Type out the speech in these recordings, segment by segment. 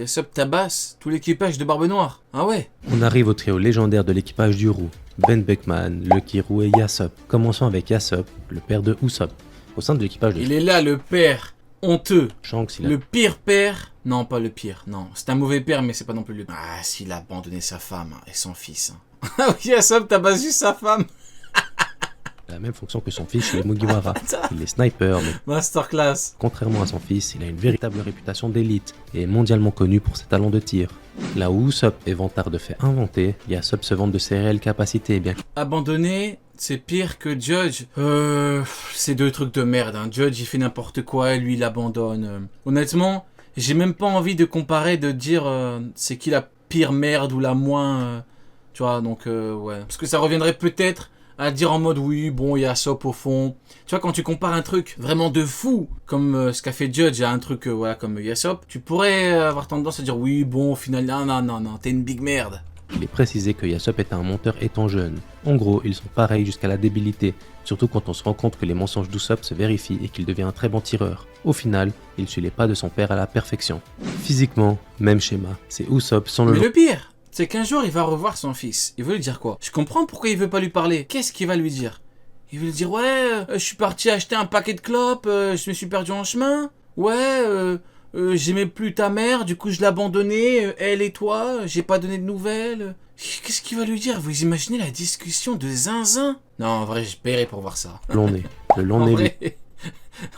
Yasop tabasse tout l'équipage de Barbe Noire. Ah ouais. On arrive au trio légendaire de l'équipage du Roux, Ben Beckman, Lucky Roux et Yasop. Commençons avec Yasop, le père de Usopp. Au sein de l'équipage de Il est là, le père honteux. Shanks, Le pire père. Non, pas le pire. Non, c'est un mauvais père, mais c'est pas non plus le... Ah, s'il a abandonné sa femme et son fils. Ah oui, Yasop tabasse juste sa femme. a la même fonction que son fils chez les Mugiwara. Il est sniper, mais Masterclass. contrairement à son fils, il a une véritable réputation d'élite et est mondialement connu pour ses talents de tir. Là où Usopp est vantard de fait inventé, Yasop se vante de ses réelles capacités, bien Abandonné, c'est pire que Judge. C'est deux trucs de merde. Hein. Judge, il fait n'importe quoi et lui, il abandonne. Honnêtement, j'ai même pas envie de comparer, de dire c'est qui la pire merde ou la moins... tu vois, donc ouais. Parce que ça reviendrait peut-être à dire en mode oui, bon, il y a Sop au fond. Tu vois, quand tu compares un truc vraiment de fou, comme ce qu'a fait Judge à un truc voilà, comme Yasop, tu pourrais avoir tendance à dire oui, bon, au final, non, t'es une big merde. Il est précisé que Yasop est un menteur étant jeune. En gros, ils sont pareils jusqu'à la débilité, surtout quand on se rend compte que les mensonges d'Usopp se vérifient et qu'il devient un très bon tireur. Au final, il suit les pas de son père à la perfection. Physiquement, même schéma, c'est Usopp sans Mais le pire, c'est qu'un jour il va revoir son fils. Il veut lui dire quoi? Je comprends pourquoi il veut pas lui parler. Qu'est-ce qu'il va lui dire? Il veut lui dire ouais, je suis parti acheter un paquet de clopes, je me suis perdu en chemin. Ouais, j'aimais plus ta mère, du coup je l'ai abandonnée, elle et toi, j'ai pas donné de nouvelles. Qu'est-ce qu'il va lui dire? Vous imaginez la discussion de zinzin? Non, en vrai, je paierais pour voir ça. long nez. Le long En nez vrai,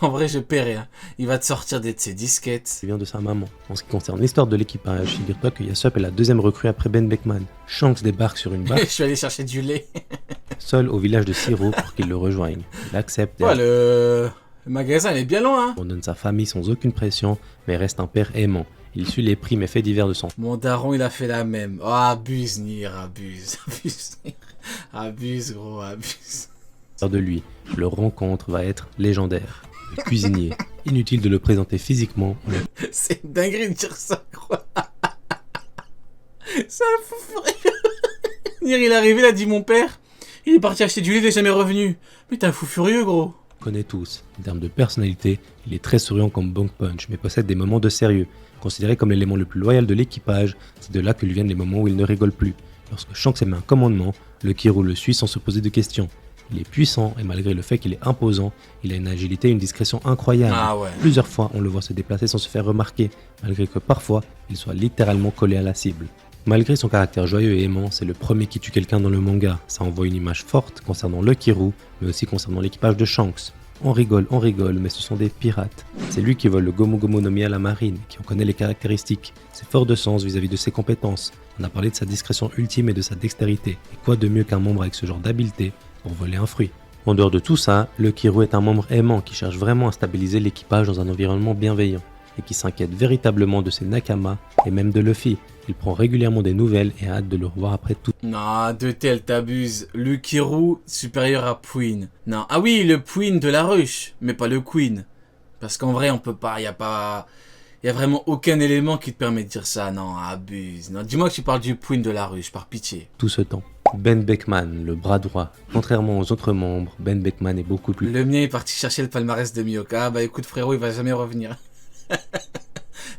en vrai, je paierais. Hein. Il va te sortir de ses disquettes. vient de sa maman. En ce qui concerne l'histoire de l'équipage, figure-toi que Yasop est la deuxième recrue après Ben Beckman. Shanks débarque sur une Je barque, suis allé chercher du lait. seul au village de Siro pour qu'il le rejoigne. Il accepte et Ouais, le magasin, il est bien loin, hein. abandonne sa famille sans aucune pression, mais reste un père aimant. Il suit les primes et faits divers de son Mon daron, il a fait la même. Oh, abuse, Nir, abuse. Abuse, Nir. Abuse, gros, abuse. frère de lui. Leur rencontre va être légendaire. Le cuisinier. Inutile de le présenter physiquement, on le C'est une dinguerie de dire ça, quoi. C'est un fou furieux. Nir, il est arrivé, il a dit mon père, il est parti acheter du lait, il est jamais revenu. Mais t'es un fou furieux, gros. connaît tous. En termes de personnalité, il est très souriant comme Bong Punch, mais possède des moments de sérieux. Considéré comme l'élément le plus loyal de l'équipage, c'est de là que lui viennent les moments où il ne rigole plus. Lorsque Shanks émet un commandement, le Kiro le suit sans se poser de questions. Il est puissant et malgré le fait qu'il est imposant, il a une agilité et une discrétion incroyables. Ah ouais. Plusieurs fois, on le voit se déplacer sans se faire remarquer, malgré que parfois, il soit littéralement collé à la cible. Malgré son caractère joyeux et aimant, c'est le premier qui tue quelqu'un dans le manga. Ça envoie une image forte concernant le Kiro, mais aussi concernant l'équipage de Shanks. On rigole, mais ce sont des pirates. C'est lui qui vole le Gomu Gomu no Mi à la marine, qui en connaît les caractéristiques. C'est fort de sens vis-à-vis de ses compétences. On a parlé de sa discrétion ultime et de sa dextérité. Et quoi de mieux qu'un membre avec ce genre d'habileté pour voler un fruit? En dehors de tout ça, le Kiro est un membre aimant qui cherche vraiment à stabiliser l'équipage dans un environnement bienveillant et qui s'inquiète véritablement de ses nakamas et même de Luffy. Il prend régulièrement des nouvelles et a hâte de le revoir après tout. Non, de tel t'abuses. Le Kiro supérieur à Puin. Non, ah oui, le Puin de la ruche, mais pas le Queen. Parce qu'en vrai, on peut pas, y a vraiment aucun élément qui te permet de dire ça. Non, abuse. Non, dis-moi que tu parles du Puin de la ruche, par pitié. Tout ce temps. Ben Beckman, le bras droit. Contrairement aux autres membres, Ben Beckman est beaucoup plus... Le mien est parti chercher le palmarès de Myoka. Bah écoute frérot, il va jamais revenir.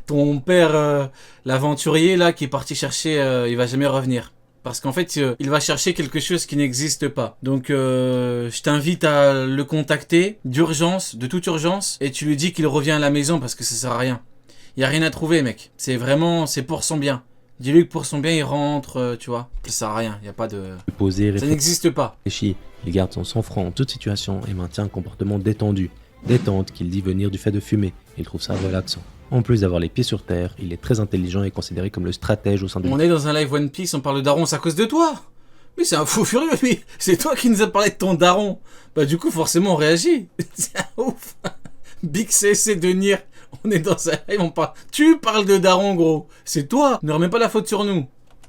Ton père, l'aventurier là, qui est parti chercher, il va jamais revenir. Parce qu'en fait, il va chercher quelque chose qui n'existe pas. Donc, je t'invite à le contacter d'urgence, de toute urgence, et tu lui dis qu'il revient à la maison parce que ça sert à rien. Il y a rien à trouver, mec. C'est vraiment, c'est pour son bien. Dis-lui que pour son bien, il rentre, tu vois. Ça sert à rien, il y a pas de... posé, Ça n'existe pas. réfléchi. Il garde son sang-froid en toute situation et maintient un comportement détendu. Détente qu'il dit venir du fait de fumer. Il trouve ça relaxant. En plus d'avoir les pieds sur terre, il est très intelligent et considéré comme le stratège au sein de... On est dans un live One Piece, on parle de daron, c'est à cause de toi. Mais c'est un fou furieux, lui. C'est toi qui nous as parlé de ton daron. Bah du coup, forcément, on réagit. C'est un ouf. Big CC de Nier. On est dans un live, on parle... Tu parles de daron, gros. C'est toi. Ne remets pas la faute sur nous.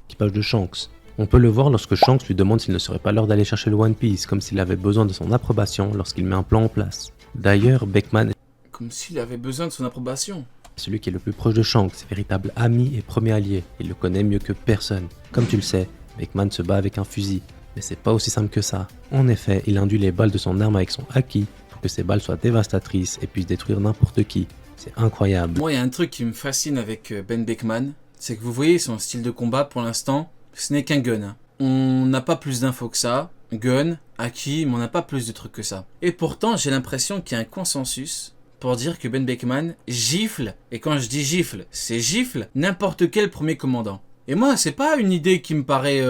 L'équipage de Shanks. On peut le voir lorsque Shanks lui demande s'il ne serait pas l'heure d'aller chercher le One Piece, comme s'il avait besoin de son approbation lorsqu'il met un plan en place. D'ailleurs, Beckman Comme s'il avait besoin de son approbation. celui qui est le plus proche de Shanks, véritable ami et premier allié. Il le connaît mieux que personne. Comme tu le sais, Beckman se bat avec un fusil, mais c'est pas aussi simple que ça. En effet, il induit les balles de son arme avec son haki pour que ces balles soient dévastatrices et puissent détruire n'importe qui. C'est incroyable. Moi, il y a un truc qui me fascine avec Ben Beckman, c'est que vous voyez son style de combat pour l'instant, ce n'est qu'un gun. Hein. On n'a pas plus d'infos que ça. Gun, acquis, mais on n'a pas plus de trucs que ça. Et pourtant, j'ai l'impression qu'il y a un consensus pour dire que Ben Beckman gifle, et quand je dis gifle, c'est gifle n'importe quel premier commandant. Et moi, c'est pas une idée qui me paraît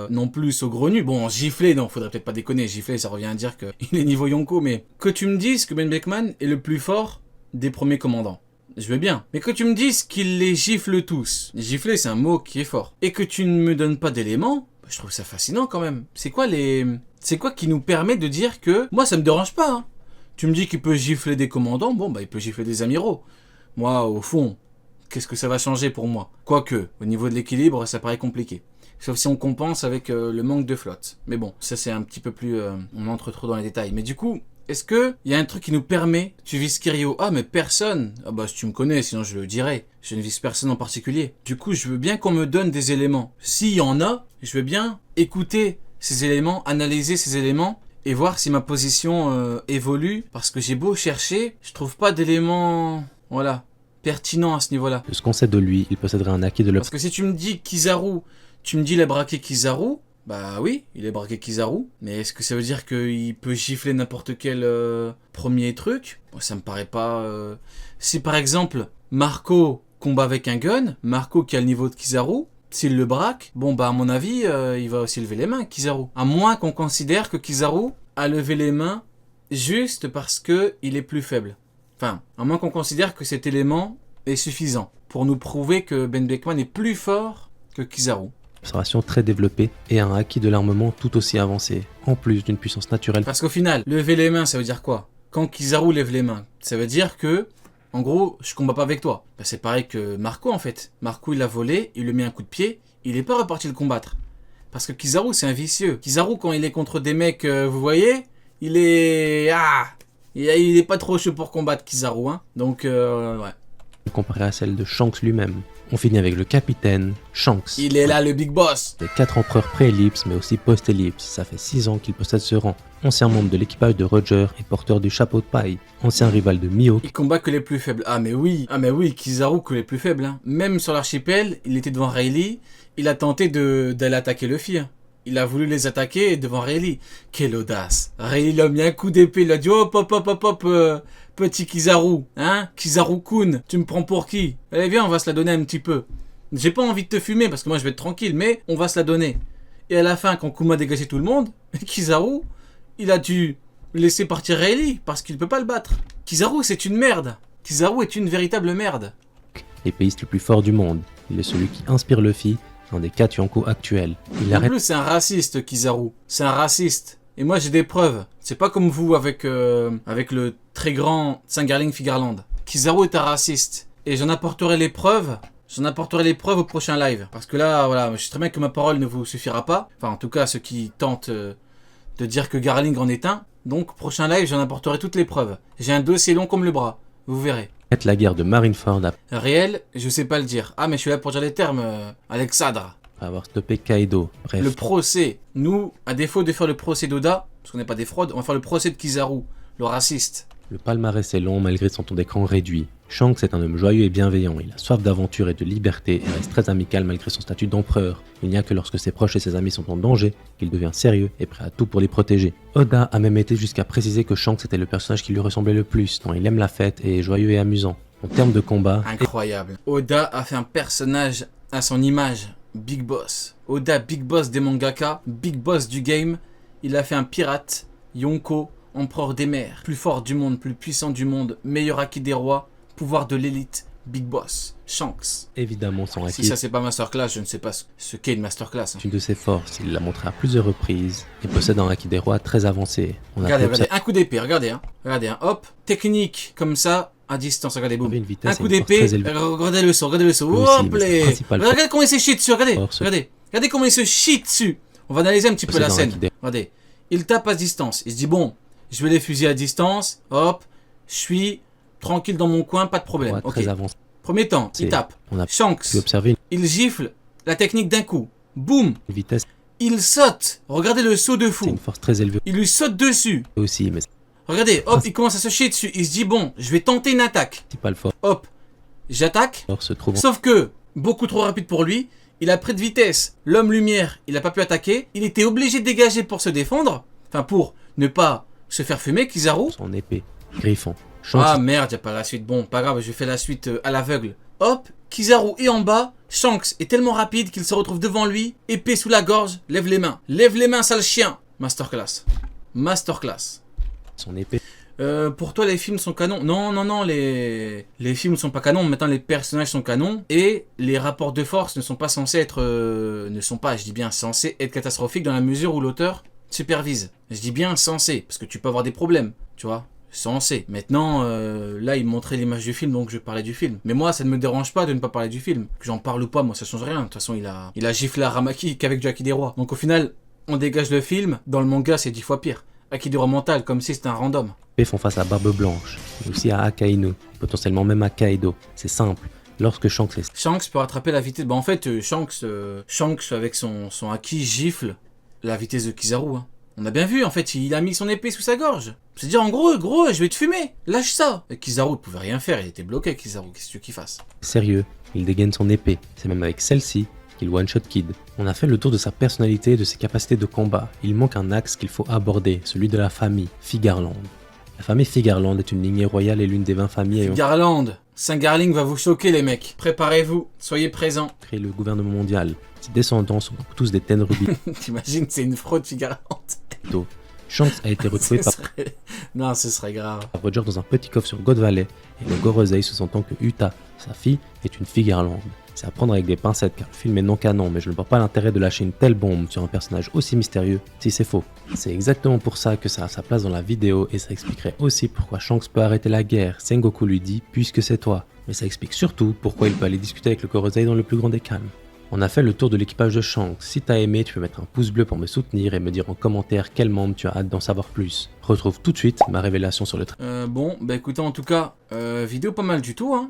non plus saugrenue. Bon, gifler, non, faudrait peut-être pas déconner. Gifler, ça revient à dire qu'il est niveau Yonko, mais que tu me dises que Ben Beckman est le plus fort des premiers commandants. Je veux bien. Mais que tu me dises qu'il les gifle tous. Gifler, c'est un mot qui est fort. Et que tu ne me donnes pas d'éléments, je trouve ça fascinant quand même. C'est quoi qui nous permet de dire que... Moi, ça me dérange pas, hein. Tu me dis qu'il peut gifler des commandants, bon, bah il peut gifler des amiraux. Moi, au fond, qu'est-ce que ça va changer pour moi? Quoique, au niveau de l'équilibre, ça paraît compliqué. Sauf si on compense avec le manque de flotte. Mais bon, ça c'est un petit peu plus... on entre trop dans les détails. Mais du coup... Est-ce que il y a un truc qui nous permet, tu vises Kirio? Ah mais personne. Ah bah si tu me connais, sinon je le dirais. Je ne vise personne en particulier. Du coup, je veux bien qu'on me donne des éléments. S'il y en a, je veux bien écouter ces éléments, analyser ces éléments et voir si ma position évolue. Parce que j'ai beau chercher, je trouve pas d'éléments, voilà, pertinents à ce niveau-là. De ce qu'on sait de lui, il posséderait un acquis de Parce que si tu me dis Kizaru, tu me dis il a braqué Kizaru. Bah oui, il est braqué Kizaru, mais est-ce que ça veut dire qu'il peut gifler n'importe quel premier truc? Bon, ça me paraît pas... Si par exemple, Marco combat avec un gun, Marco qui a le niveau de Kizaru, s'il le braque, bon bah à mon avis, il va aussi lever les mains, Kizaru. À moins qu'on considère que Kizaru a levé les mains juste parce que il est plus faible. Enfin, à moins qu'on considère que cet élément est suffisant pour nous prouver que Ben Beckman est plus fort que Kizaru. Observation très développée et un acquis de l'armement tout aussi avancé, en plus d'une puissance naturelle. Parce qu'au final, lever les mains, ça veut dire quoi? Quand Kizaru lève les mains, ça veut dire que, en gros, je combats pas avec toi. Bah, c'est pareil que Marco en fait. Marco il a volé, il lui met un coup de pied, il est pas reparti le combattre. Parce que Kizaru c'est un vicieux. Kizaru quand il est contre des mecs, vous voyez, il est... il est pas trop chaud pour combattre Kizaru, hein. Donc, ouais. Comparé à celle de Shanks lui-même. On finit avec le capitaine Shanks. Il est là le big boss. Les 4 empereurs pré-ellipse mais aussi post-ellipse. Ça fait 6 ans qu'il possède ce rang. Ancien membre de l'équipage de Roger et porteur du chapeau de paille. Ancien rival de Mihawk. Il combat que les plus faibles. Ah mais oui, Kizaru que les plus faibles. Hein. Même sur l'archipel, il était devant Rayleigh. Il a tenté d'aller attaquer Luffy. Hein. Il a voulu les attaquer devant Rayleigh. Quelle audace. Rayleigh lui a mis un coup d'épée. Il a dit hop hop hop hop hop. Petit Kizaru, hein, Kizaru-kun, tu me prends pour qui? Allez viens, on va se la donner un petit peu. J'ai pas envie de te fumer parce que moi je vais être tranquille, mais on va se la donner. Et à la fin, quand Kuma a dégagé tout le monde, Kizaru, il a dû laisser partir Rayleigh parce qu'il peut pas le battre. Kizaru, c'est une merde. Kizaru est une véritable merde. L'épéiste le plus fort du monde. Il est celui qui inspire Luffy, un des 4 Yonko actuels. En plus, c'est un raciste, Kizaru. C'est un raciste. Et moi, j'ai des preuves. C'est pas comme vous avec le très grand Sangerling Figarland. Kizaru est un raciste. Et j'en apporterai les preuves. Au prochain live. Parce que là, voilà, je sais très bien que ma parole ne vous suffira pas. Enfin, en tout cas, ceux qui tentent de dire que Garling en est un. Donc, prochain live, j'en apporterai toutes les preuves. J'ai un dossier long comme le bras. Vous verrez. La guerre de Marineford Réel, je sais pas le dire. Ah, mais je suis là pour dire les termes, Alexandre. avoir stoppé Kaido. Bref. Le procès. Nous, à défaut de faire le procès d'Oda, parce qu'on n'est pas des fraudes, on va faire le procès de Kizaru, le raciste. Le palmarès est long malgré son temps d'écran réduit. Shanks est un homme joyeux et bienveillant, il a soif d'aventure et de liberté et reste très amical malgré son statut d'empereur. Il n'y a que lorsque ses proches et ses amis sont en danger qu'il devient sérieux et prêt à tout pour les protéger. Oda a même été jusqu'à préciser que Shanks était le personnage qui lui ressemblait le plus, tant il aime la fête et est joyeux et amusant. En termes de combat... Incroyable. Oda a fait un personnage à son image. Big Boss. Oda, Big Boss des mangaka, Big Boss du game. Il a fait un pirate, Yonko, empereur des mers, plus fort du monde, plus puissant du monde, meilleur acquis des rois, pouvoir de l'élite, Big Boss, Shanks. Évidemment, son acquis. Si ça c'est pas masterclass, je ne sais pas ce qu'est une masterclass. C'est une de ses forces, il l'a montré à plusieurs reprises et possède un acquis des rois très avancé. Regardez, un coup d'épée, regardez, hop, technique comme ça. À distance, regardez, boum. Un coup d'épée, regardez le saut, hop là. Regardez comment il se chie dessus, regardez comment il se chie dessus. On va analyser un petit peu la scène. Regardez, il tape à distance. Il se dit, bon, je vais les fusiller à distance, hop, je suis tranquille dans mon coin, pas de problème. Ok. Premier temps, il tape. Shanks, il gifle la technique d'un coup. Boum. Vitesse. Il saute. Regardez le saut de fou. C'est une force très élevée. Il lui saute dessus. Aussi, mais... Regardez, hop, il commence à se chier dessus. Il se dit, bon, je vais tenter une attaque. Principale force Hop, j'attaque. se trouve Sauf que, beaucoup trop rapide pour lui, il a pris de vitesse. L'homme lumière, il n'a pas pu attaquer. Il était obligé de dégager pour se défendre. Enfin, pour ne pas se faire fumer, Kizaru. son épée. Griffon. Shanks Ah merde, y a pas la suite. Bon, pas grave, je fais la suite à l'aveugle. Hop, Kizaru est en bas. Shanks est tellement rapide qu'il se retrouve devant lui. Épée sous la gorge, lève les mains. Lève les mains, sale chien. Masterclass. Masterclass. son épée. Pour toi, les films sont canons? Non, non, non, les films ne sont pas canons. Maintenant, les personnages sont canons. Et les rapports de force ne sont pas censés être... ne sont pas, je dis bien, censés être catastrophiques dans la mesure où l'auteur supervise. Je dis bien censé, parce que tu peux avoir des problèmes, tu vois. Censé. Maintenant, là, il montrait l'image du film, donc je parlais du film. Mais moi, ça ne me dérange pas de ne pas parler du film. Que j'en parle ou pas, moi, ça change rien. De toute façon, il a giflé Aramaki qu'avec Jackie des Rois. Donc au final, on dégage le film. Dans le manga, c'est 10 fois pire. Akidora mental, comme si c'était un random. Font face à Barbe Blanche, et aussi à Akainu, potentiellement même à Kaido. C'est simple, lorsque Shanks est Shanks peut rattraper la vitesse. Bah en fait, Shanks avec son haki gifle la vitesse de Kizaru. Hein. On a bien vu, en fait, il a mis son épée sous sa gorge. C'est dire en gros, je vais te fumer, lâche ça. Et Kizaru ne pouvait rien faire, il était bloqué, Kizaru, qu'est-ce que tu veux qu'il fasse? sérieux, il dégaine son épée. C'est même avec celle-ci qu'il one-shot Kid. On a fait le tour de sa personnalité et de ses capacités de combat. Il manque un axe qu'il faut aborder, celui de la famille, Figarland. La famille Figarland est une lignée royale et l'une des 20 familles ayant Garland, Saint-Garling va vous choquer les mecs. Préparez-vous, soyez présents. créé le gouvernement mondial. Ses descendants sont donc tous des Tenryubito. T'imagines, c'est une fraude Figarland. Shanks a été retrouvé par Non, ce serait grave. Roger dans un petit coffre sur God Valley et le Gorosei se sentant que Uta, sa fille, est une Figarland. C'est à prendre avec des pincettes car le film est non canon, mais je ne vois pas l'intérêt de lâcher une telle bombe sur un personnage aussi mystérieux si c'est faux. C'est exactement pour ça que ça a sa place dans la vidéo et ça expliquerait aussi pourquoi Shanks peut arrêter la guerre, Sengoku lui dit « puisque c'est toi ». Mais ça explique surtout pourquoi il peut aller discuter avec le Gorosei dans le plus grand des calmes. On a fait le tour de l'équipage de Shanks. Si t'as aimé, tu peux mettre un pouce bleu pour me soutenir et me dire en commentaire quel membre tu as hâte d'en savoir plus. Retrouve tout de suite ma révélation sur le train. Bon, bah écoutez, en tout cas, vidéo pas mal du tout, hein.